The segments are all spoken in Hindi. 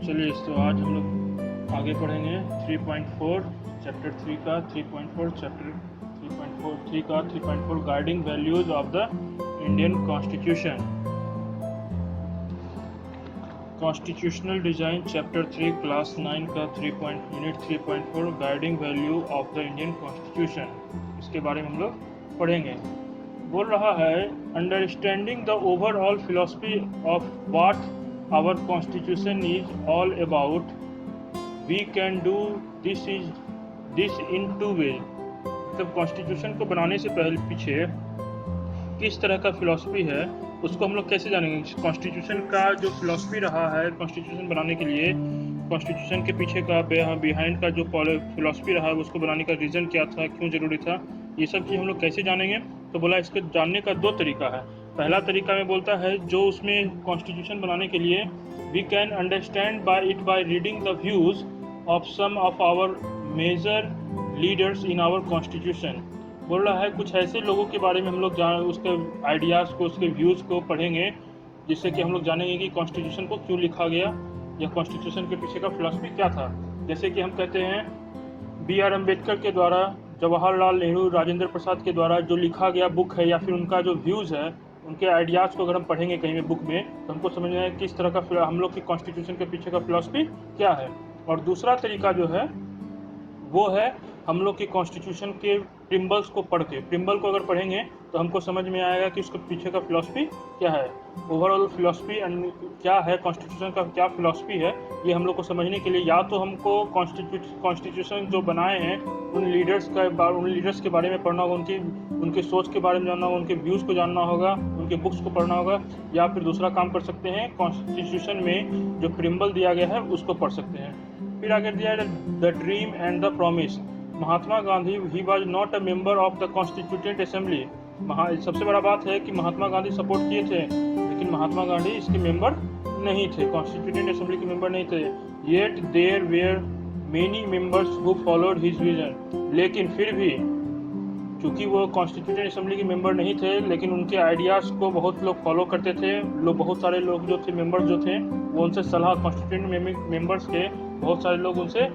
चलिए तो आज हम लोग आगे पढ़ेंगे 3.4 चैप्टर 3 का 3.4 चैप्टर 3.4 का 3.4 guiding values of the Indian constitution, constitutional design chapter 3 class 9 का unit 3.4 guiding value of the Indian constitution, इसके बारे में हम लोग पढ़ेंगे। बोल रहा है understanding the overall philosophy of what our constitution is all about, we can do this in two ways। मतलब कॉन्स्टिट्यूशन को बनाने से पहले पीछे किस तरह का फिलॉसफी है उसको हम लोग कैसे जानेंगे। कॉन्स्टिट्यूशन का जो फिलॉसफी रहा है कॉन्स्टिट्यूशन बनाने के लिए, कॉन्स्टिट्यूशन के पीछे का बिहाइंड का जो फिलॉसफी रहा है उसको बनाने का रीज़न क्या था, क्यों ज़रूरी था, ये सब चीज़ हम लोग कैसे जानेंगे। तो बोला इसके जानने का दो तरीका है। पहला तरीका में बोलता है जो उसमें कॉन्स्टिट्यूशन बनाने के लिए we can understand by reading the views of some of our major leaders in our constitution. बोल रहा है कुछ ऐसे लोगों के बारे में हम लोग उसके आइडियाज़ को, उसके व्यूज़ को पढ़ेंगे जिससे कि हम लोग जानेंगे कि कॉन्स्टिट्यूशन को क्यों लिखा गया या कॉन्स्टिट्यूशन के पीछे का फिलॉसफी क्या था। जैसे कि हम कहते हैं B.R. अम्बेडकर के द्वारा, जवाहरलाल नेहरू, राजेंद्र प्रसाद के द्वारा जो लिखा गया बुक है या फिर उनका जो व्यूज़ है, उनके आइडियाज़ को अगर हम पढ़ेंगे कहीं भी बुक में तो हमको समझ में आएगा किस तरह का हम लोग की कॉन्स्टिट्यूशन के पीछे का फिलॉसफी क्या है। और दूसरा तरीका जो है वो है हम लोग की कॉन्स्टिट्यूशन के प्रिम्बल्स को पढ़ के, प्रिम्बल को अगर पढ़ेंगे तो हमको समझ में आएगा कि उसके पीछे का फिलॉसफी क्या है, ओवरऑल फिलॉसफी क्या है, कॉन्स्टिट्यूशन का क्या फिलॉसफी है। ये हम लोग को समझने के लिए या तो हमको कॉन्स्टिट्यूशन जो बनाए हैं उन लीडर्स के बारे में पढ़ना होगा, उनकी सोच के बारे में जानना होगा, उनके व्यूज़ को जानना होगा, उनके बुक्स को पढ़ना होगा, या फिर दूसरा काम कर सकते हैं कॉन्स्टिट्यूशन में जो प्रिम्बल दिया गया है उसको पढ़ सकते हैं। फिर आगे दिया है the dream and the promise. Mahatma Gandhi he was not a member of the constituent assembly. सबसे बड़ा बात है कि महात्मा गांधी सपोर्ट किए थे लेकिन महात्मा गांधी इसके मेंबर नहीं थे, कॉन्स्टिट्यूटेंट असेंबली के मेंबर नहीं थे। Yet there were many members who followed his vision. लेकिन फिर भी चूँकि वो कॉन्स्टिट्यूटेंट असेंबली के मेंबर नहीं थे लेकिन उनके आइडियाज़ को बहुत लोग फॉलो करते थे। बहुत सारे लोग जो थे, मेंबर्स जो थे, वो उनसे सलाह, कॉन्स्टिट्यूटेंट मेंबर्स के बहुत सारे लोग उनसे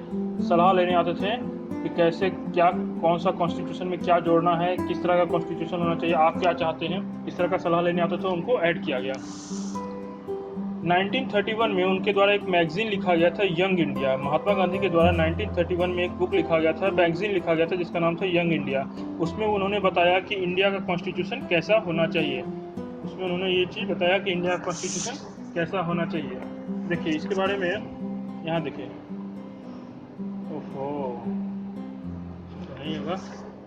सलाह लेने आते थे कि कैसे क्या, कौन सा कॉन्स्टिट्यूशन में क्या जोड़ना है, किस तरह का कॉन्स्टिट्यूशन होना चाहिए, आप क्या चाहते हैं, इस तरह का सलाह लेने आते थे, उनको ऐड किया गया। 1931 में उनके द्वारा एक मैगजीन लिखा गया था यंग इंडिया। महात्मा गांधी के द्वारा 1931 में एक बुक लिखा गया था, मैगजीन लिखा गया था जिसका नाम था यंग इंडिया। उसमें उन्होंने बताया कि इंडिया का कॉन्स्टिट्यूशन कैसा होना चाहिए। उसमें उन्होंने ये चीज़ बताया कि इंडिया का कॉन्स्टिट्यूशन कैसा होना चाहिए। देखिए इसके बारे में यहाँ देखिए, ओहो नहीं होगा,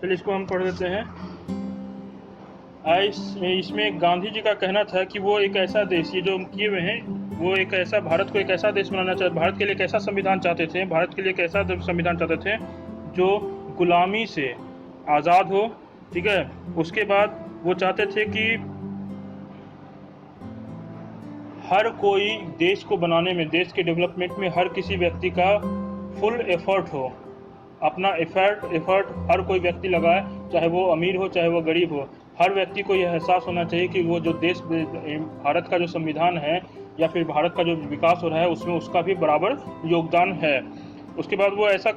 चलिए इसको हम पढ़ देते हैं। इसमें गांधी जी का कहना था कि वो एक ऐसा देश, ये जो किए हुए हैं, वो एक ऐसा भारत को एक ऐसा देश बनाना चाहते, भारत के लिए एक ऐसा संविधान चाहते थे, भारत के लिए एक ऐसा संविधान चाहते थे जो गुलामी से आज़ाद हो। ठीक है, उसके बाद वो चाहते थे कि हर कोई देश को बनाने में, देश के डेवलपमेंट में हर किसी व्यक्ति का फुल एफर्ट हो, अपना एफर्ट हर कोई व्यक्ति लगाए, चाहे वो अमीर हो चाहे वो गरीब हो। हर व्यक्ति को यह एहसास होना चाहिए कि वो जो देश, भारत का जो संविधान है या फिर भारत का जो विकास हो रहा है उसमें उसका भी बराबर योगदान है। उसके बाद वो ऐसा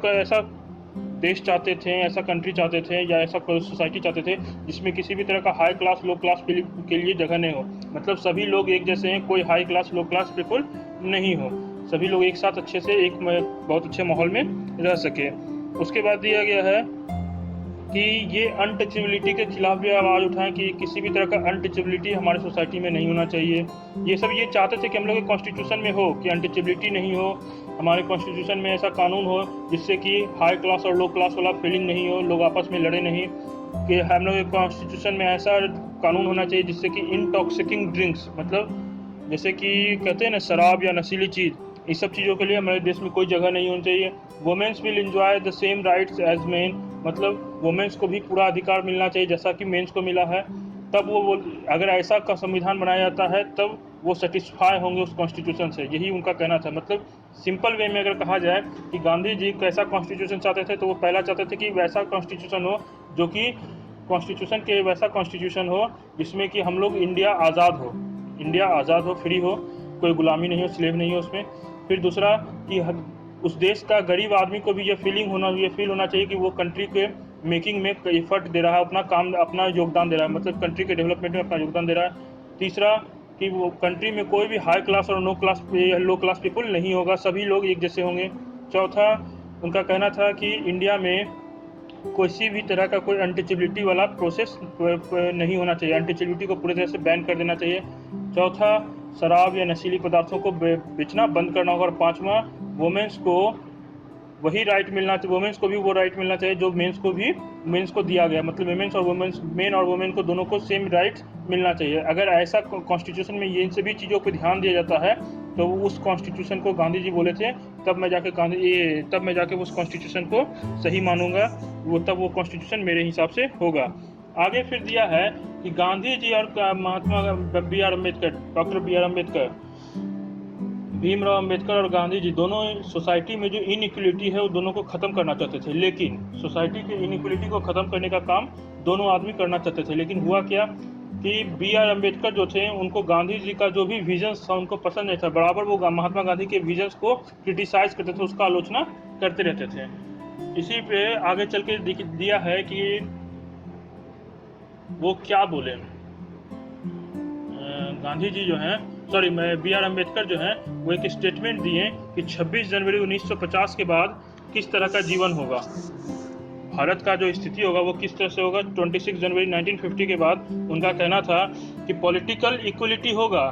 देश चाहते थे, ऐसा कंट्री चाहते थे या ऐसा सोसाइटी चाहते थे जिसमें किसी भी तरह का हाई क्लास लो क्लास के लिए जगह नहीं हो। मतलब सभी लोग एक जैसे हैं, कोई हाई क्लास लो क्लास पीपल नहीं हो, सभी लोग एक साथ अच्छे से एक बहुत अच्छे माहौल में रह सके। उसके बाद दिया गया है कि ये अनटचेबिलिटी के खिलाफ भी आवाज़ उठाएं कि किसी भी तरह का अनटचेबिलिटी हमारे सोसाइटी में नहीं होना चाहिए। ये सब ये चाहते थे कि हम लोग के कॉन्स्टिट्यूशन में हो कि अनटचेबिलिटी नहीं हो, हमारे कॉन्स्टिट्यूशन में ऐसा कानून हो जिससे कि हाई क्लास और लो क्लास वाला फीलिंग नहीं हो, लोग आपस में लड़े नहीं, कि हम लोग के कॉन्स्टिट्यूशन में ऐसा कानून होना चाहिए जिससे कि इनटॉक्सिकिंग ड्रिंक्स, मतलब जैसे कि कहते हैं ना शराब या नशीली चीज़, इस सब चीज़ों के लिए हमारे देश में कोई जगह नहीं होनी चाहिए। Womens will enjoy the same rights as men, मतलब वुमेन्स को भी पूरा अधिकार मिलना चाहिए जैसा कि मेंस को मिला है। तब वो अगर ऐसा का संविधान बनाया जाता है तब वो सेटिस्फाई होंगे उस कॉन्स्टिट्यूशन से, यही उनका कहना था। मतलब सिंपल वे में अगर कहा जाए कि गांधी जी कैसा कॉन्स्टिट्यूशन चाहते थे तो वो पहला चाहते थे कि वैसा कॉन्स्टिट्यूशन हो जो कि कॉन्स्टिट्यूशन के वैसा कॉन्स्टिट्यूशन हो जिसमें कि हम लोग इंडिया आज़ाद हो, फ्री हो, कोई गुलामी नहीं हो, स्लेव नहीं हो उसमें। फिर दूसरा कि उस देश का गरीब आदमी को भी ये फील होना चाहिए कि वो कंट्री के मेकिंग में एफर्ट दे रहा है, अपना योगदान दे रहा है, मतलब कंट्री के डेवलपमेंट में अपना योगदान दे रहा है। तीसरा कि वो कंट्री में कोई भी हाई क्लास और लो क्लास पीपल नहीं होगा, सभी लोग एक जैसे होंगे। चौथा उनका कहना था कि इंडिया में किसी भी तरह का कोई अनटचेबिलिटी वाला प्रोसेस नहीं होना चाहिए, अनटचेबिलिटी को पूरी तरह से बैन कर देना चाहिए। चौथा शराब या नशीली पदार्थों को बेचना बंद करना होगा। और पांचवा वुमेन्स को वही राइट मिलना चाहिए, वुमेन्स को भी वो राइट मिलना चाहिए जो मेंस को दिया गया, मतलब मेन और वुमेन को दोनों को सेम राइट्स मिलना चाहिए। अगर ऐसा कॉन्स्टिट्यूशन में ये इन सभी चीज़ों पर ध्यान दिया जाता है तो उस कॉन्स्टिट्यूशन को गांधी जी बोले थे, तब मैं जाके उस कॉन्स्टिट्यूशन को सही मानूंगा, तब वो कॉन्स्टिट्यूशन मेरे हिसाब से होगा। आगे फिर दिया है कि गांधी जी और Mahatma doctor B R Ambedkar, Bhimrao Ambedkar और गांधी जी दोनों सोसाइटी में जो इनइक्वलिटी है वो दोनों को ख़त्म करना चाहते थे, लेकिन सोसाइटी की इनइक्वलिटी को ख़त्म करने का काम दोनों आदमी करना चाहते थे। लेकिन हुआ क्या कि बी आर अम्बेडकर जो थे उनको गांधी जी का जो भी विजन्स था उनको पसंद नहीं था, बराबर वो महात्मा गांधी के विजन्स को क्रिटिसाइज करते थे, उसका आलोचना करते रहते थे। इसी पे आगे चल के दिया है कि वो क्या बोले, गांधी जी जो हैं बी आर अम्बेडकर जो हैं वो एक स्टेटमेंट दिए कि 26 जनवरी 1950 के बाद किस तरह का जीवन होगा, भारत का जो स्थिति होगा वो किस तरह से होगा। 26 जनवरी 1950 के बाद उनका कहना था कि पॉलिटिकल इक्वलिटी होगा,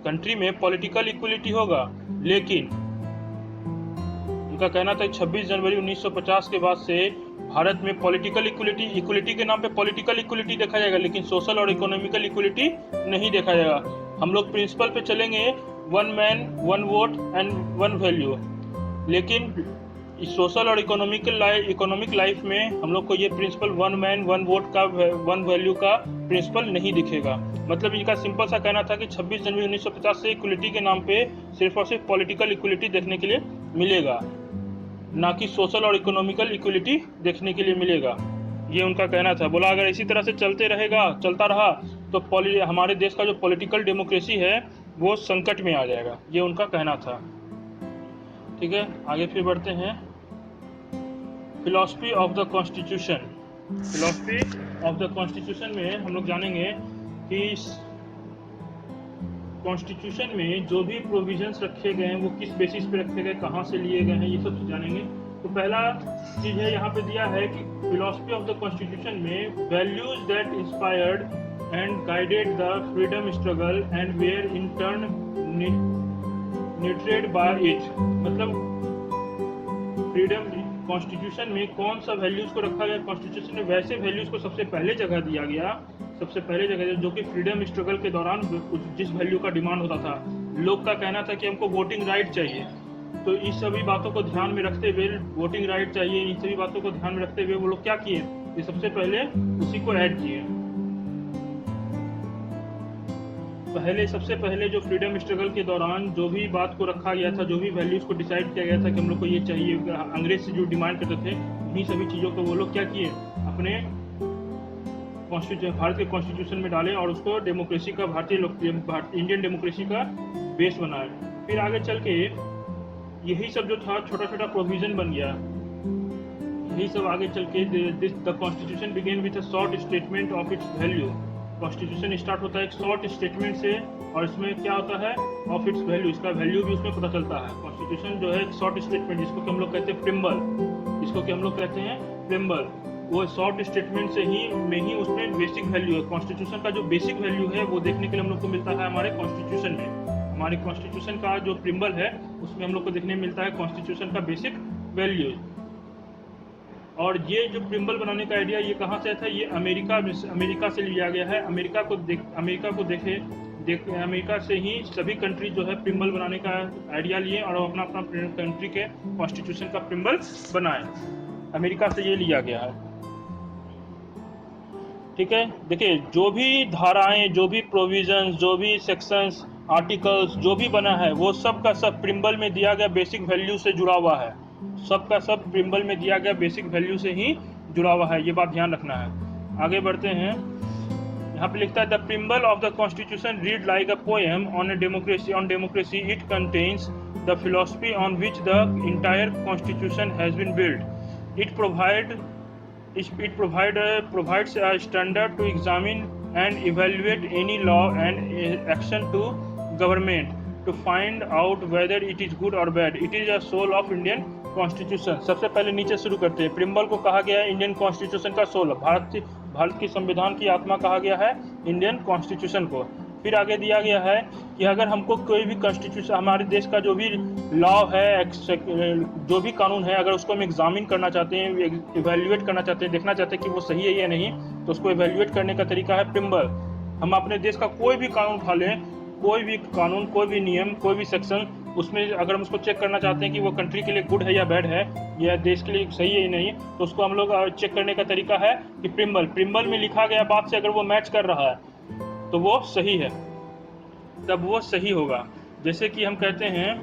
कंट्री में पॉलिटिकल इक्वलिटी होगा, लेकिन उनका कहना था 26 जनवरी 1950 के बाद से भारत में पॉलिटिकल इक्वलिटी के नाम पे पॉलिटिकल इक्वलिटी देखा जाएगा, लेकिन सोशल और इकोनॉमिकल इक्वलिटी नहीं देखा जाएगा। हम लोग प्रिंसिपल पे चलेंगे, one man one vote and one value, लेकिन सोशल और इकोनॉमिक लाइफ में हम लोग को ये principle one man one vote का वन वैल्यू का प्रिंसिपल नहीं दिखेगा। मतलब इनका सिंपल सा कहना था कि 26 जनवरी 1950 से इक्वलिटी के नाम पे सिर्फ और सिर्फ पॉलिटिकल इक्वलिटी देखने के लिए मिलेगा, ना कि सोशल और इकोनॉमिकल इक्वलिटी देखने के लिए मिलेगा, ये उनका कहना था। बोला अगर इसी तरह से चलता रहा तो हमारे देश का जो पॉलिटिकल डेमोक्रेसी है वो संकट में आ जाएगा, ये उनका कहना था। ठीक है, आगे फिर बढ़ते हैं। फिलॉसफी ऑफ द कॉन्स्टिट्यूशन में हम लोग जानेंगे कि कॉन्स्टिट्यूशन में जो भी प्रोविजंस रखे गए हैं वो किस बेसिस पे रखे गए, कहाँ से लिए गए हैं, ये सब जानेंगे। तो पहला चीज है यहाँ पे दिया है कि फिलॉसफी ऑफ द कॉन्स्टिट्यूशन में values that inspired and guided the freedom struggle and were in turn nurtured by it, मतलब फ्रीडम कॉन्स्टिट्यूशन में कौन सा वैल्यूज को रखा गया कॉन्स्टिट्यूशन में, वैसे वैल्यूज को सबसे पहले जगह दिया गया, जो कि फ्रीडम स्ट्रगल के दौरान जिस वैल्यू का डिमांड होता था। लोग का कहना था कि हमको वोटिंग राइट चाहिए, तो इस सभी बातों को ध्यान में रखते हुए, वोटिंग राइट चाहिए, इन सभी बातों को ध्यान में रखते हुए वो लोग क्या किए, ये सबसे पहले उसी को ऐड किए। सबसे पहले जो फ्रीडम स्ट्रगल के दौरान जो भी बात को रखा गया था, जो भी वैल्यूज को डिसाइड किया गया था कि हम लोग को ये चाहिए, अंग्रेज से जो डिमांड करते थे, इन्हीं सभी चीज़ों को वो लोग क्या किए, अपने भारत के कॉन्स्टिट्यूशन में डाले और उसको डेमोक्रेसी का इंडियन डेमोक्रेसी का बेस बनाए। फिर आगे चल के यही सब जो था छोटा छोटा प्रोविजन बन गया, यही सब आगे चल के the constitution begin with a short statement of its value. Constitution start होता है एक शॉर्ट स्टेटमेंट से, और इसमें क्या होता है, ऑफ इट्स वैल्यू, इसका वैल्यू भी उसमें पता चलता है। कॉन्स्टिट्यूशन जो है एक शॉर्ट स्टेटमेंट, जिसको कि हम लोग कहते हैं प्रिम्बल, वो शॉर्ट स्टेटमेंट से ही उसमें बेसिक वैल्यू है। कॉन्स्टिट्यूशन का जो बेसिक वैल्यू है वो देखने के लिए हम लोग को मिलता है हमारे कॉन्स्टिट्यूशन में। हमारे कॉन्स्टिट्यूशन का जो प्रिम्बल है उसमें हम लोग को देखने मिलता है कॉन्स्टिट्यूशन का बेसिक वैल्यू। और ये जो प्रिम्बल बनाने का आइडिया ये कहाँ से था, ये अमेरिका से लिया गया है। अमेरिका से ही सभी कंट्री जो है प्रिम्बल बनाने का आइडिया लिए और अपना कंट्री के कॉन्स्टिट्यूशन का प्रिम्बल बनाए। अमेरिका से ये लिया गया है। ठीक है, देखिए जो भी धाराएं, जो भी प्रोविजंस, जो भी सेक्शंस, आर्टिकल्स जो भी बना है वो सब का सब प्रिम्बल में दिया गया बेसिक वैल्यू से जुड़ा हुआ है। सब का सब प्रिम्बल में दिया गया बेसिक वैल्यू से ही जुड़ा हुआ है, ये बात ध्यान रखना है। आगे बढ़ते हैं, यहाँ पे लिखता है the preamble of the constitution read like a poem on democracy. It contains the philosophy on which the entire constitution has been built. It provides a standard to examine and evaluate any law and action to government to find out whether it is good or bad. It is a soul of Indian constitution. सबसे पहले नीचे शुरू करते हैं। प्रिम्बल को कहा गया है इंडियन कॉन्स्टिट्यूशन का सोल। भारत की संविधान की आत्मा कहा गया है इंडियन कॉन्स्टिट्यूशन को। फिर आगे दिया गया है कि अगर हमको कोई भी कॉन्स्टिट्यूशन, हमारे देश का जो भी लॉ है, जो भी कानून है, अगर उसको हम एग्जामिन करना चाहते हैं, इवेल्युएट करना चाहते हैं, देखना चाहते हैं कि वो सही है या नहीं, तो उसको इवेल्युएट करने का तरीका है प्रिम्बल। हम अपने देश का कोई भी कानून उठा लें, कोई भी कानून, कोई भी नियम, कोई भी सेक्शन, उसमें अगर हम उसको चेक करना चाहते हैं कि वो कंट्री के लिए गुड है या बैड है, या देश के लिए सही है या नहीं, तो उसको हम लोग चेक करने का तरीका है कि प्रिम्बल में लिखा गया बात से अगर वो मैच कर रहा है तो वो सही है, तब वो सही होगा। जैसे कि हम कहते हैं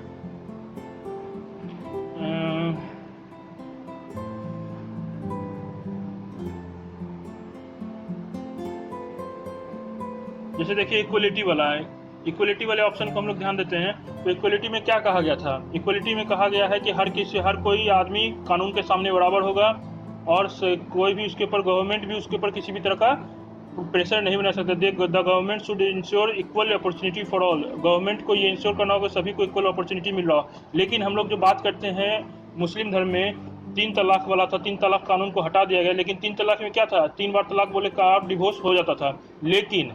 जैसे देखिए इक्वलिटी वाला है, इक्वलिटी वाले ऑप्शन को हम लोग ध्यान देते हैं तो इक्वलिटी में क्या कहा गया था? इक्वलिटी में कहा गया है कि हर कोई आदमी कानून के सामने बराबर होगा और कोई भी उसके ऊपर, गवर्नमेंट भी उसके ऊपर किसी भी तरह का प्रेशर नहीं बना सकता। The government should ensure equal opportunity for all. Government को ये इंश्योर करना होगा सभी को इक्वल अपॉर्चुनिटी मिल रहा हो। लेकिन हम लोग जो बात करते हैं मुस्लिम धर्म में 3 तलाक वाला था, 3 तलाक कानून को हटा दिया गया। लेकिन 3 तलाक में क्या था? 3 बार तलाक बोले का डिवोर्स हो जाता था। लेकिन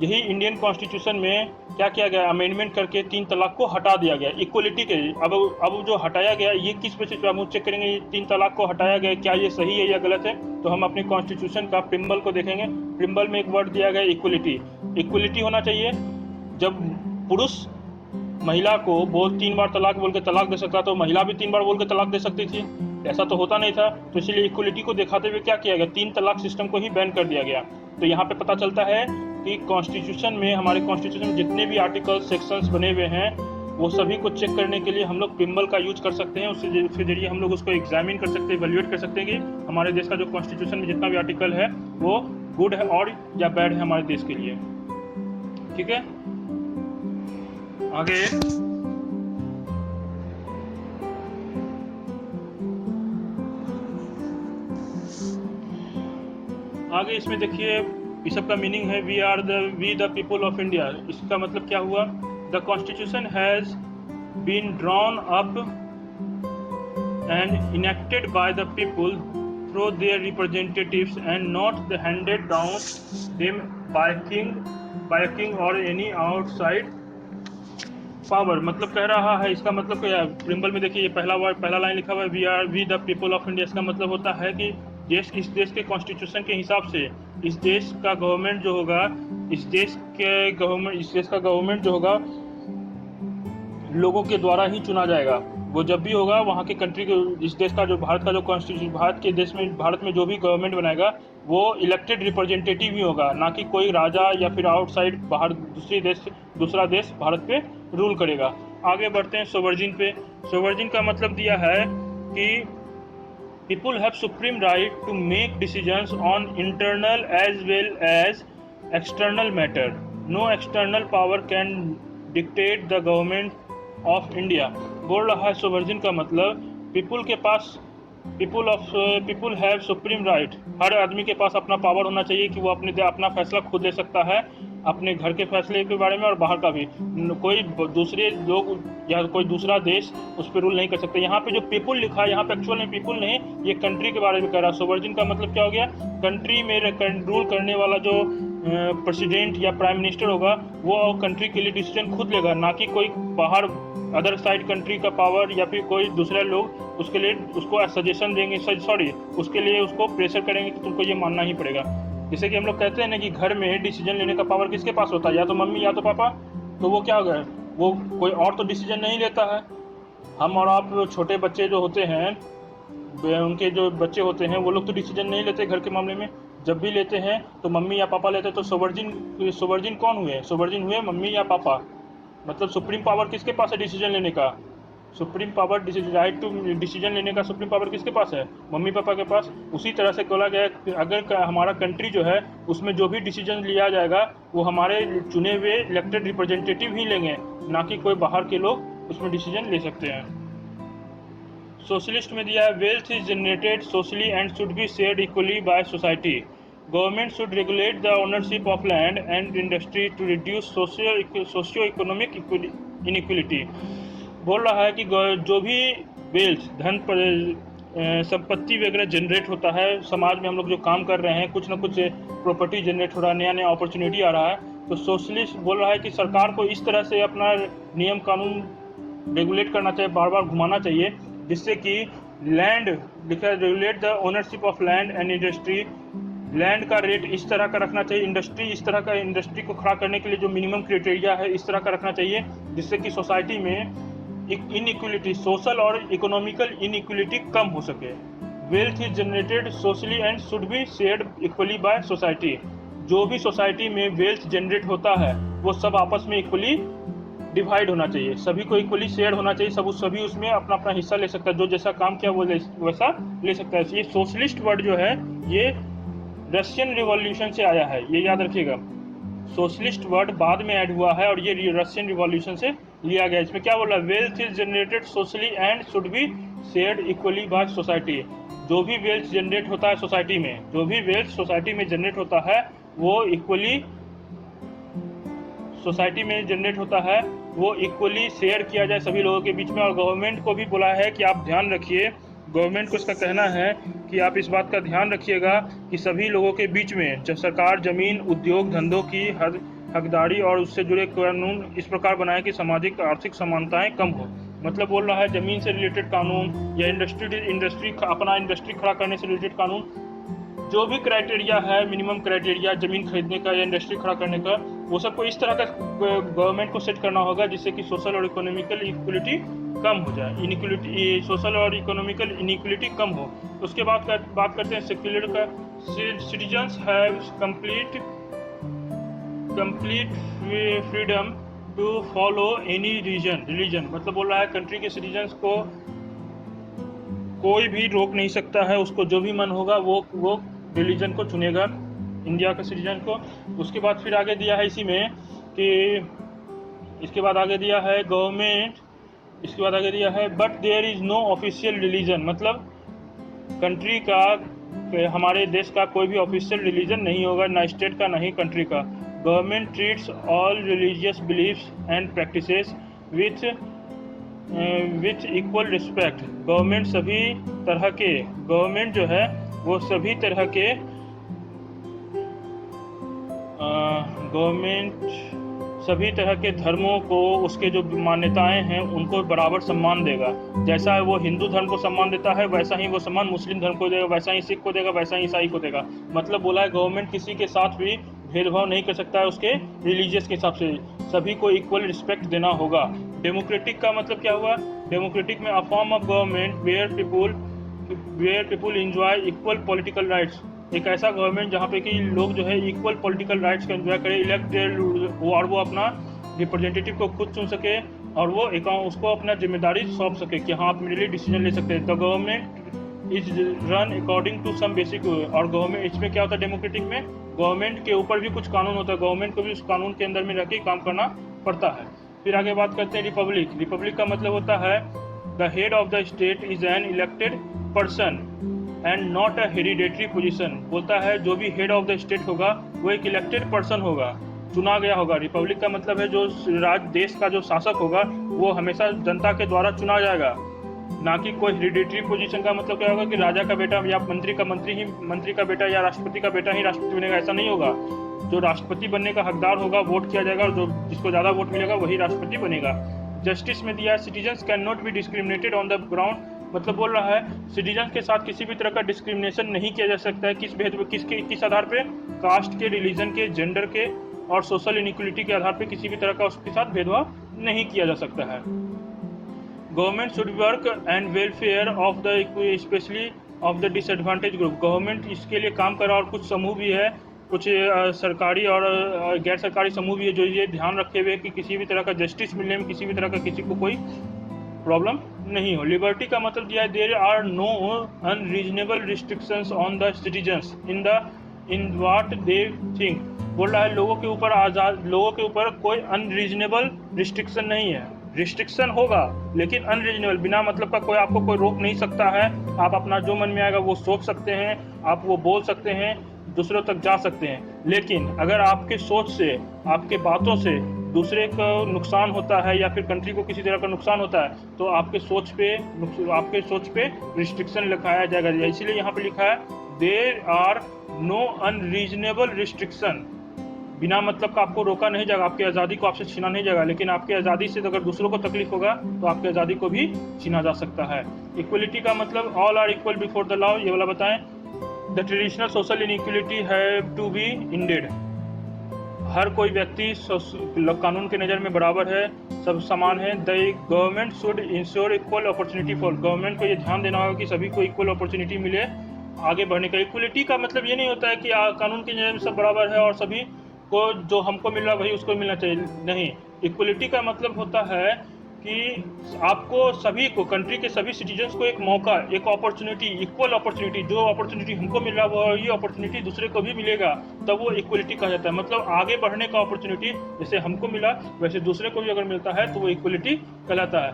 यही इंडियन कॉन्स्टिट्यूशन में क्या किया गया? अमेंडमेंट करके 3 तलाक को हटा दिया गया इक्वलिटी के। अब जो हटाया गया ये किस बेसिस पे हम चेक करेंगे? 3 तलाक को हटाया गया, क्या ये सही है या गलत है? तो हम अपने कॉन्स्टिट्यूशन का प्रिम्बल को देखेंगे। प्रिम्बल में एक वर्ड दिया गया इक्वलिटी। इक्वलिटी होना चाहिए। जब पुरुष महिला को 3 बार तलाक बोल के तलाक दे सकता तो महिला भी 3 बार बोल के तलाक दे सकती थी। ऐसा तो होता नहीं था, तो इसलिए इक्वलिटी को दिखाते हुए क्या किया गया? 3 तलाक सिस्टम को ही बैन कर दिया गया। तो यहाँ पे पता चलता है कि कॉन्स्टिट्यूशन में, हमारे कॉन्स्टिट्यूशन में जितने भी आर्टिकल, सेक्शंस बने हुए हैं, वो सभी को चेक करने के लिए हम लोग प्रिम्बल का यूज कर सकते हैं। उसके जरिए हम लोग उसको एग्जामिन कर सकते हैं, इवैल्यूएट कर सकते हैं कि हमारे देश का जो कॉन्स्टिट्यूशन में जितना भी आर्टिकल है वो गुड है और या बैड है हमारे देश के लिए। ठीक है, आगे इसमें देखिए इस सब का मीनिंग है we the people of India. इसका मतलब क्या हुआ? The constitution has been drawn up and enacted by the people through their representatives and not handed down them by king और एनी आउटसाइड पावर। मतलब कह रहा है, इसका मतलब क्या है? प्रिम्बल में देखिए ये पहला लाइन लिखा हुआ है we the people of India. इसका मतलब होता है कि इस देश के कॉन्स्टिट्यूशन के हिसाब से इस देश का गवर्नमेंट जो होगा, इस देश का गवर्नमेंट जो होगा लोगों के द्वारा ही चुना जाएगा। वो जब भी होगा वहाँ के कंट्री के, इस देश का जो भारत का जो कॉन्स्टिट्यूशन, भारत में जो भी गवर्नमेंट बनाएगा वो इलेक्टेड रिप्रेजेंटेटिव ही होगा, ना कि कोई राजा या फिर आउटसाइड बाहर दूसरा देश भारत पे रूल करेगा। आगे बढ़ते हैं सोवर्जिन पे। सोवर्जिन का मतलब दिया है कि people have supreme right to make decisions on internal as well as external matter. No external power can dictate the government of India. बोल रहा है सोवर्जिन का मतलब people have supreme right। हर आदमी के पास अपना पावर होना चाहिए कि वो अपना फैसला खुद ले सकता है, अपने घर के फैसले के बारे में और बाहर का भी। कोई दूसरे लोग या कोई दूसरा देश उस पर रूल नहीं कर सकते। यहाँ पे जो पीपुल लिखा है, यहाँ पे एक्चुअल में पीपुल नहीं, ये कंट्री के बारे में कह रहा है। सोवर्जिन का मतलब क्या हो गया? कंट्री में रूल करने वाला जो प्रेसिडेंट या प्राइम मिनिस्टर होगा वो कंट्री के लिए डिसीजन खुद लेगा, ना कि कोई बाहर अदर साइड कंट्री का पावर या फिर कोई दूसरे लोग उसके लिए उसको सजेशन देंगे, उसके लिए उसको प्रेशर करेंगे कि तुमको ये मानना ही पड़ेगा। जैसे कि हम लोग कहते हैं ना कि घर में डिसीजन लेने का पावर किसके पास होता है? या तो मम्मी या तो पापा। तो वो क्या हो गया? वो कोई और तो डिसीजन नहीं लेता है। हम और आप छोटे बच्चे जो होते हैं, उनके जो बच्चे होते हैं वो लोग तो डिसीजन नहीं लेते घर के मामले में। जब भी लेते हैं तो मम्मी या पापा लेते हैं। तो सोवर्जिन कौन हुए? सोवर्जिन हुए मम्मी या पापा। मतलब सुप्रीम पावर किसके पास है डिसीजन लेने का? Supreme power, right to decision लेने का सुप्रीम पावर किसके पास है? मम्मी पापा के पास। उसी तरह से बोला गया कि अगर हमारा कंट्री जो है उसमें जो भी डिसीजन लिया जाएगा वो हमारे चुने हुए इलेक्टेड रिप्रेजेंटेटिव ही लेंगे, ना कि कोई बाहर के लोग उसमें डिसीजन ले सकते हैं। सोशलिस्ट में दिया है wealth is generated socially and should be shared equally by society. Government should regulate the ownership of land and industry to reduce socio economic inequality. बोल रहा है कि जो भी वेल्थ धन संपत्ति वगैरह जनरेट होता है समाज में, हम लोग जो काम कर रहे हैं, कुछ ना कुछ प्रॉपर्टी जनरेट हो रहा है, नया नया अपॉर्चुनिटी आ रहा है, तो सोशलिस्ट बोल रहा है कि सरकार को इस तरह से अपना नियम कानून रेगुलेट करना चाहिए, बार बार घुमाना चाहिए, जिससे कि land regulate the ownership of land and industry. Land का रेट इस तरह का रखना चाहिए, इंडस्ट्री इस तरह का, इंडस्ट्री को खड़ा करने के लिए जो मिनिमम क्राइटेरिया है इस तरह का रखना चाहिए, जिससे कि सोसाइटी में इनइक्वलिटी, सोशल और इकोनॉमिकल इनइक्वलिटी कम हो सके। Wealth is generated socially and should be shared equally by society. जो भी सोसाइटी में वेल्थ जनरेट होता है वो सब आपस में इक्वली डिवाइड होना चाहिए, सभी को इक्वली शेयर होना चाहिए, सभी उसमें अपना अपना हिस्सा ले सकता है, जो जैसा काम किया वो वैसा ले सकता है। ये सोशलिस्ट वर्ड जो है ये रशियन रिवॉल्यूशन से आया है, ये याद रखिएगा। सोशलिस्ट वर्ड बाद में ऐड हुआ है और ये रशियन रिवॉल्यूशन से लिया गया। इसमें क्या बोला, wealth is generated socially and should be shared equally by society. जो भी वेल्थ जनरेट होता है सोसाइटी में, जो भी वेल्थ सोसाइटी में जनरेट होता है वो इक्वली सोसाइटी में जनरेट होता है वो इक्वली शेयर किया जाए सभी लोगों के बीच में। और गवर्नमेंट को भी बोला है कि आप ध्यान रखिए, गवर्नमेंट को इसका कहना है कि आप इस बात का ध्यान रखिएगा कि सभी लोगों के बीच में जब सरकार जमीन, उद्योग, धंधों की हकदारी और उससे जुड़े कानून इस प्रकार बनाए कि सामाजिक आर्थिक समानताएं कम हो। मतलब बोल रहा है जमीन से रिलेटेड कानून या अपना इंडस्ट्री खड़ा करने से रिलेटेड कानून, जो भी क्राइटेरिया है, मिनिमम क्राइटेरिया जमीन खरीदने का या इंडस्ट्री खड़ा करने का, वो सबको इस तरह का गवर्नमेंट को सेट करना होगा जिससे कि सोशल और इकोनॉमिकल इक्वलिटी कम हो जाए, इनइक्वलिटी, सोशल और इकोनॉमिकल इनइक्वलिटी कम हो। उसके बाद बात करते हैं सेक्युलर का। Citizens have complete freedom to follow any religion. मतलब बोल रहा है कंट्री के सिटीजन्स को कोई भी रोक नहीं सकता है, उसको जो भी मन होगा वो रिलीजन को चुनेगा, इंडिया के सिटीजन को। उसके बाद फिर आगे दिया है इसी में कि इसके बाद आगे दिया है गवर्नमेंट, इसके बाद आगे दिया है but there is no official religion. मतलब कंट्री का, हमारे देश का कोई भी ऑफिशियल रिलीजन नहीं होगा, ना स्टेट का ना ही कंट्री का। Government treats all religious beliefs and practices with equal respect. Government जो है वो सभी तरह के धर्मों को, उसके जो मान्यताएं हैं उनको बराबर सम्मान देगा। जैसा वो हिंदू धर्म को सम्मान देता है वैसा ही वो सम्मान मुस्लिम धर्म को देगा, वैसा ही सिख को देगा, वैसा ही ईसाई को देगा। मतलब बोला है गवर्नमेंट किसी के साथ भी भेदभाव नहीं कर सकता है उसके रिलीजियस के हिसाब से, सभी को इक्वल रिस्पेक्ट देना होगा। डेमोक्रेटिक का मतलब क्या हुआ, डेमोक्रेटिक में a form of government where people enjoy equal political rights. एक ऐसा गवर्नमेंट जहाँ पे कि लोग जो है इक्वल पॉलिटिकल राइट्स का एंजॉय करें, इलेक्टेड और वो अपना रिप्रेजेंटेटिव को खुद चुन सके और वो उसको अपना जिम्मेदारी सौंप सके कि हाँ आप मेरे लिए डिसीजन ले सकते हैं। The government is run according to some basic. और गवर्नमेंट, इसमें क्या होता है डेमोक्रेटिक में, गवर्नमेंट के ऊपर भी कुछ कानून होता है, गवर्नमेंट को भी उस कानून के अंदर में रह के काम करना पड़ता है। फिर आगे बात करते हैं रिपब्लिक। रिपब्लिक का मतलब होता है the head of the state is an elected person and not a hereditary position. बोलता है जो भी हेड ऑफ द स्टेट होगा वो एक इलेक्टेड पर्सन होगा, चुना गया होगा। रिपब्लिक का मतलब है जो देश का जो शासक होगा वो हमेशा जनता के द्वारा चुना जाएगा, ना कि कोई हेरिडेटरी पोजीशन। का मतलब क्या होगा कि राजा का बेटा या मंत्री का बेटा या राष्ट्रपति का बेटा ही राष्ट्रपति बनेगा, ऐसा नहीं होगा। जो राष्ट्रपति बनने का हकदार होगा वोट किया जाएगा और जो जिसको ज़्यादा वोट मिलेगा वही राष्ट्रपति बनेगा। जस्टिस में दिया है citizens can not be discriminated on the ground. मतलब बोल रहा है सिटीजन के साथ किसी भी तरह का डिस्क्रिमिनेशन नहीं किया जा सकता है। किस आधार पे, कास्ट के, रिलीजन के, जेंडर के और सोशल इनइक्वलिटी के आधार पे किसी भी तरह का उसके साथ भेदभाव नहीं किया जा सकता है। Government should work and welfare of the specially of the disadvantage group. Government इसके लिए काम कर रहा और कुछ समूह भी है, कुछ सरकारी और गैर सरकारी समूह भी है जो ये ध्यान रखे हुए कि किसी भी तरह का जस्टिस मिलने में किसी भी तरह का किसी को कोई प्रॉब्लम नहीं हो। लिबर्टी का मतलब दिया है there are no unreasonable restrictions on the citizens in what they think. बोल रहा है लोगों के ऊपर कोई अनरीजनेबल रिस्ट्रिक्शन नहीं है। रिस्ट्रिक्शन होगा, लेकिन अनरीजनेबल, बिना मतलब का कोई आपको कोई रोक नहीं सकता है। आप अपना जो मन में आएगा वो सोच सकते हैं, आप वो बोल सकते हैं, दूसरों तक जा सकते हैं। लेकिन अगर आपके सोच से, आपके बातों से दूसरे को नुकसान होता है या फिर कंट्री को किसी तरह का नुकसान होता है, तो आपके सोच पे रिस्ट्रिक्शन लगाया जाएगा। इसीलिए यहाँ पे लिखा है there are no unreasonable restriction. बिना मतलब का आपको रोका नहीं जाएगा, आपकी आज़ादी को आपसे छीना नहीं जाएगा, लेकिन आपकी आज़ादी से अगर दूसरों को तकलीफ होगा तो आपकी आज़ादी को भी छीना जा सकता है। इक्वलिटी का मतलब all are equal before the law, ये वाला बताएं। The traditional social inequality have to be ended. हर कोई व्यक्ति कानून के नज़र में बराबर है, सब समान है। The government should ensure equal opportunity for. Government को ये ध्यान देना होगा कि सभी को इक्वल अपॉर्चुनिटी मिले आगे बढ़ने का। इक्वलिटी का मतलब ये नहीं होता है कि कानून के नज़र में सब बराबर है और सभी को जो हमको मिल रहा है वही उसको मिलना चाहिए, नहीं। इक्वलिटी का मतलब होता है कि आपको सभी को, कंट्री के सभी सिटीजन्स को एक मौका, एक अपॉर्चुनिटी, इक्वल अपॉर्चुनिटी, जो अपॉर्चुनिटी हमको मिल रहा है वो ये अपॉर्चुनिटी दूसरे को भी मिलेगा, तब वो इक्वलिटी कहा जाता है। मतलब आगे बढ़ने का अपॉर्चुनिटी जैसे हमको मिला वैसे दूसरे को भी अगर मिलता है तो वो इक्वलिटी कहलाता है।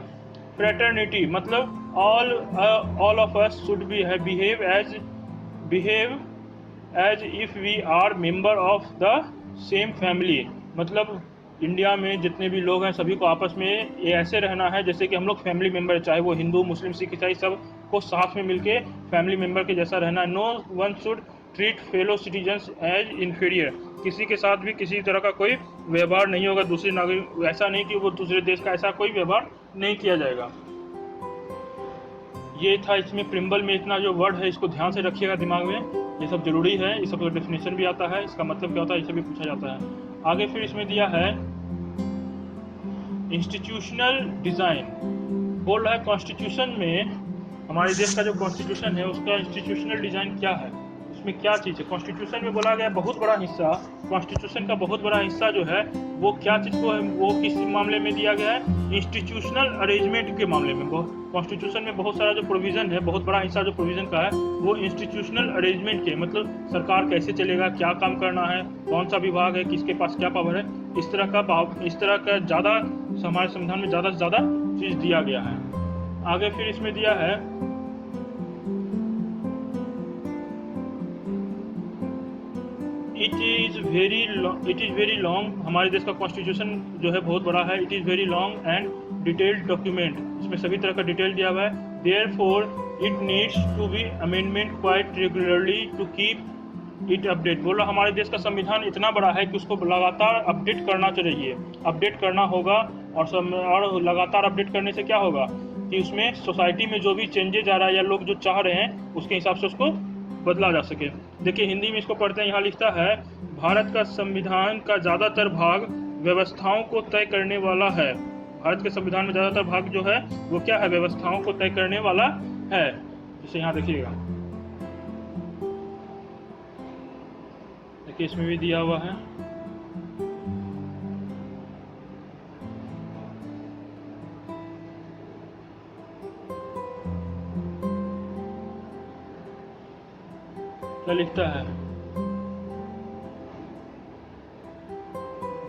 फ्रेटर्निटी मतलब all of us should be behave as if we are member of the same family. मतलब इंडिया में जितने भी लोग हैं सभी को आपस में ये ऐसे रहना है जैसे कि हम लोग फैमिली मेंबर, चाहे वो हिंदू, मुस्लिम, सिख, ईसाई, सब को साथ में मिलके फैमिली मेंबर के जैसा रहना है। No one should treat fellow citizens as inferior. किसी के साथ भी किसी तरह का कोई व्यवहार नहीं होगा, दूसरे नागरिक, ऐसा नहीं कि वो दूसरे देश का, ऐसा कोई व्यवहार नहीं किया जाएगा। ये था इसमें प्रिम्बल में इतना जो वर्ड है इसको ध्यान से रखिएगा दिमाग में, ये सब जरूरी है। इस सब का डेफिनेशन भी आता है, इसका मतलब क्या होता है, इसे भी पूछा जाता है। आगे फिर इसमें दिया है इंस्टीट्यूशनल डिजाइन। बोल रहा है कॉन्स्टिट्यूशन में, हमारे देश का जो कॉन्स्टिट्यूशन है उसका इंस्टीट्यूशनल डिजाइन क्या है, उसमें क्या चीज़ है। कॉन्स्टिट्यूशन में बोला गया बहुत बड़ा हिस्सा, कॉन्स्टिट्यूशन का बहुत बड़ा हिस्सा जो है वो क्या चीज़ को है, वो किस मामले में दिया गया है, इंस्टीट्यूशनल अरेंजमेंट के मामले में। कॉन्स्टिट्यूशन में बहुत सारा जो प्रोविज़न है, बहुत बड़ा हिस्सा जो प्रोविज़न का है वो इंस्टीट्यूशनल अरेंजमेंट के, मतलब सरकार कैसे चलेगा, क्या काम करना है, कौन सा विभाग है, किसके पास क्या पावर है, इस तरह का ज़्यादा हमारे संविधान में ज़्यादा से ज़्यादा चीज़ दिया गया है। आगे फिर इसमें दिया है इट इज़ वेरी लॉन्ग। हमारे देश का कॉन्स्टिट्यूशन जो है बहुत बड़ा है। It is very long and detailed document, इसमें सभी तरह का डिटेल दिया हुआ है। Therefore it needs to be amendment quite regularly to keep it update. बोला हमारे देश का संविधान इतना बड़ा है कि उसको लगातार अपडेट करना चाहिए, अपडेट करना होगा। और लगातार अपडेट करने से क्या होगा कि उसमें सोसाइटी में जो भी चेंजेज आ रहा है या लोग जो चाह रहे हैं उसके हिसाब से उसको बदला जा सके। देखिए हिंदी में इसको पढ़ते हैं, यहाँ लिखता है भारत का संविधान का ज़्यादातर भाग व्यवस्थाओं को तय करने वाला है। भारत के संविधान में ज़्यादातर भाग जो है वो क्या है, व्यवस्थाओं को तय करने वाला है। जैसे यहाँ देखिएगा, देखिए इसमें भी दिया हुआ है क्या लिखता है,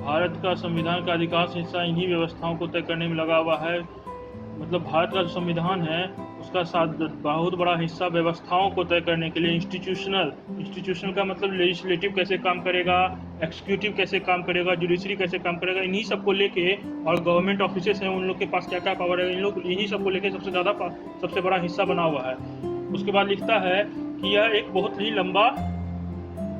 भारत का संविधान का अधिकांश हिस्सा इन्हीं व्यवस्थाओं को तय करने में लगा हुआ है। मतलब भारत का जो संविधान है उसका बहुत बड़ा हिस्सा व्यवस्थाओं को तय करने के लिए, इंस्टीट्यूशनल का मतलब लेजिस्लेटिव कैसे काम करेगा, एक्सिक्यूटिव कैसे काम करेगा, जुडिशरी कैसे काम करेगा, इन्हीं सब को लेके, और गवर्नमेंट ऑफिसेस हैं उन लोग के पास क्या क्या पावर है, इन लोग इन्हीं सब को लेके सबसे बड़ा हिस्सा बना हुआ है। उसके बाद लिखता है कि यह एक बहुत ही लंबा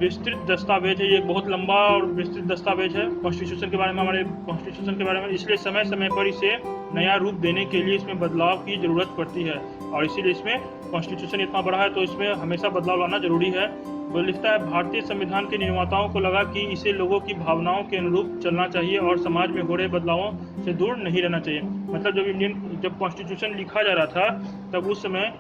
विस्तृत दस्तावेज है, ये बहुत लंबा और विस्तृत दस्तावेज है कॉन्स्टिट्यूशन के बारे में, हमारे कॉन्स्टिट्यूशन के बारे में। इसलिए समय समय पर इसे नया रूप देने के लिए इसमें बदलाव की ज़रूरत पड़ती है, और इसीलिए इसमें कॉन्स्टिट्यूशन इतना बड़ा है तो इसमें हमेशा बदलाव लाना जरूरी है। वो लिखता है भारतीय संविधान के निर्माताओं को लगा कि इसे लोगों की भावनाओं के अनुरूप चलना चाहिए और समाज में हो रहे बदलावों से दूर नहीं रहना चाहिए। मतलब जब कॉन्स्टिट्यूशन लिखा जा रहा था तब उस समय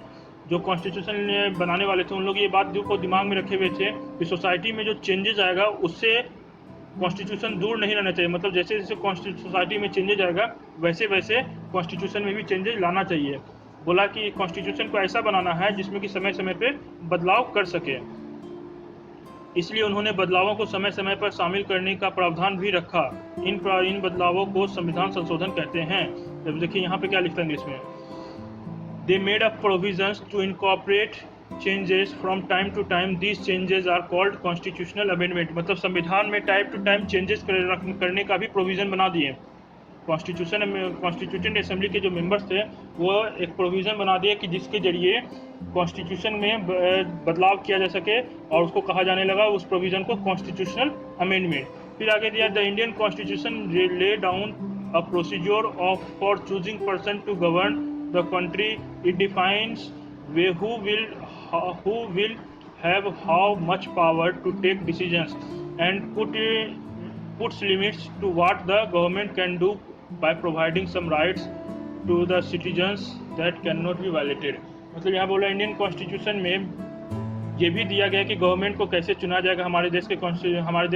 जो कॉन्स्टिट्यूशन बनाने वाले थे उन लोग ये बात को दिमाग में रखे हुए थे कि सोसाइटी में जो चेंजेस आएगा उससे कॉन्स्टिट्यूशन दूर नहीं रहना चाहिए। मतलब जैसे जैसे सोसाइटी में चेंजेस आएगा वैसे वैसे कॉन्स्टिट्यूशन में भी चेंजेस लाना चाहिए। बोला कि कॉन्स्टिट्यूशन को ऐसा बनाना है जिसमें कि समय समय पे बदलाव कर सके, इसलिए उन्होंने बदलावों को समय समय पर शामिल करने का प्रावधान भी रखा। इन बदलावों को संविधान संशोधन कहते हैं। जब देखिए यहाँ पे क्या लिखता है इंग्लिश में, they made a provisions to incorporate changes from time to time, these changes are called constitutional amendment. मतलब संविधान में टाइम टू टाइम चेंजेस करने का भी प्रोविजन बना दिए। कॉन्स्टिट्यूशन असेंबली के जो मेंबर्स थे वो एक प्रोविज़न बना दिया कि जिसके जरिए कॉन्स्टिट्यूशन में बदलाव किया जा सके, और उसको कहा जाने लगा उस प्रोविज़न को कॉन्स्टिट्यूशनल अमेंडमेंट। फिर आगे दिया, the Indian constitution lay down a procedure of for choosing person to govern the country, it defines way who will have how much power to take decisions and puts limits to what the government can do by providing some rights to the citizens that cannot be violated। मतलब यहाँ बोला इंडियन कॉन्स्टिट्यूशन में ये भी दिया गया कि गवर्नमेंट को कैसे चुना जाएगा, हमारे देश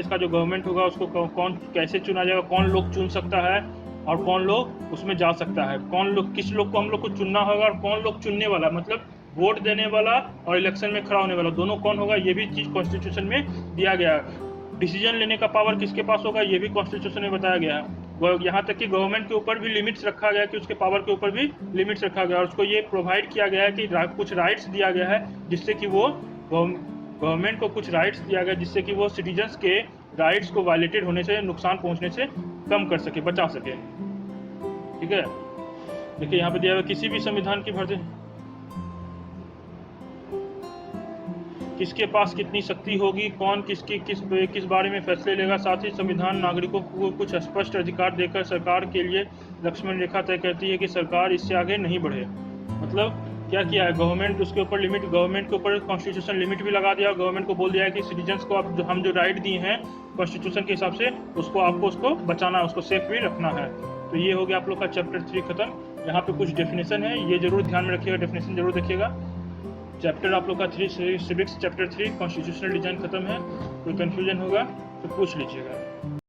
का जो गवर्नमेंट होगा उसको कौन कैसे चुना जाएगा, कौन लोग चुन सकता है और कौन लोग उसमें जा सकता है, कौन लोग किस लोग को हम लोग को चुनना होगा और कौन लोग चुनने वाला, मतलब वोट देने वाला और इलेक्शन में खड़ा होने वाला दोनों कौन होगा, ये भी चीज़ कॉन्स्टिट्यूशन में दिया गया है। डिसीजन लेने का पावर किसके पास होगा ये भी कॉन्स्टिट्यूशन में बताया गया है। यहाँ तक कि गवर्नमेंट के ऊपर भी लिमिट्स रखा गया कि उसके पावर के ऊपर भी लिमिट्स रखा गया और उसको ये प्रोवाइड किया गया है कि कुछ राइट्स दिया गया है जिससे कि वो गवर्नमेंट को कुछ राइट्स दिया गया जिससे कि वो सिटीजन्स के राइट्स को वायलेटेड होने से, नुकसान पहुँचने से कम कर सके, बचा सके। ठीक है, देखिए यहाँ पे दिया हुआ किसी भी संविधान की भर्ती किसके पास कितनी शक्ति होगी, कौन किस बारे में फैसले लेगा। साथ ही संविधान नागरिकों को कुछ स्पष्ट अधिकार देकर सरकार के लिए लक्ष्मण रेखा तय करती है कि सरकार इससे आगे नहीं बढ़े। मतलब क्या किया है गवर्नमेंट, उसके ऊपर लिमिट, गवर्नमेंट के ऊपर कॉन्स्टिट्यूशन लिमिट भी लगा दिया। गवर्नमेंट को बोल दिया है कि सिटीजन्स को अब हम जो राइट दिए हैं कॉन्स्टिट्यूशन के हिसाब से उसको बचाना है, उसको सेफ भी रखना है। तो ये हो गया आप लोग का चैप्टर 3 खत्म। यहाँ पे कुछ डेफिनेशन है, ये जरूर ध्यान में रखिएगा, डेफिनेशन जरूर देखिएगा। चैप्टर आप लोग का 3 सिविक्स चैप्टर 3 कॉन्स्टिट्यूशनल डिजाइन खत्म है। कोई कंफ्यूजन होगा तो पूछ लीजिएगा।